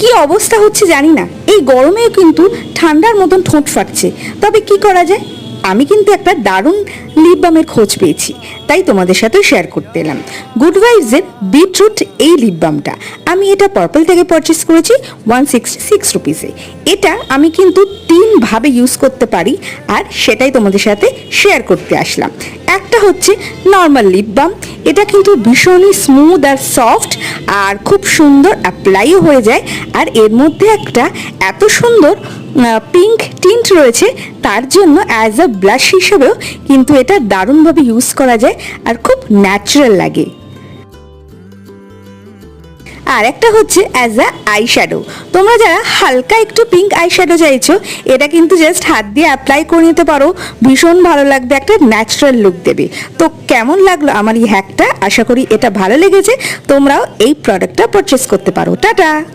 কি অবস্থা হচ্ছে জানি না, এই গরমেও কিন্তু ঠান্ডার মতন ঠোঁট ফাটছে। তবে কি করা যায়, আমি কিন্তু একটা দারুণ লিপ বামের খোঁজ পেয়েছি, তাই তোমাদের সাথে শেয়ার করতে এলাম। গুড ভাইবসের বিটরুট এই লিপ বামটা আমি এটা পার্পল থেকে পারচেস করেছি 166 রুপিসে। এটা আমি কিন্তু 3 ভাবে ইউজ করতে পারি, আর সেটাই তোমাদের সাথে শেয়ার করতে আসলাম। একটা হচ্ছে নর্মাল লিপ বাম, এটা কিন্তু ভীষণই স্মুথ আর সফট, আর খুব সুন্দর অ্যাপ্লাইও হয়ে যায়। আর এর মধ্যে একটা এত সুন্দর পিঙ্ক টিন্ট রয়েছে, তার জন্য অ্যাজ আ ব্লাশ হিসেবেও কিন্তু এটা দারুণভাবে ইউজ করা যায় আর খুব ন্যাচারাল লাগে। আর একটা হচ্ছে অ্যাজ আ আই শ্যাডো। তোমরা যারা হালকা একটু পিঙ্ক আই শ্যাডো চাইছো, এটা কিন্তু জাস্ট হাত দিয়ে অ্যাপ্লাই করে নিতে পারো, ভীষণ ভালো লাগবে, একটা ন্যাচারাল লুক দেবে। তো কেমন লাগলো আমার এই হ্যাকটা? আশা করি এটা ভালো লেগেছে, তোমরাও এই প্রোডাক্টটা পারচেস করতে পারো। টাটা।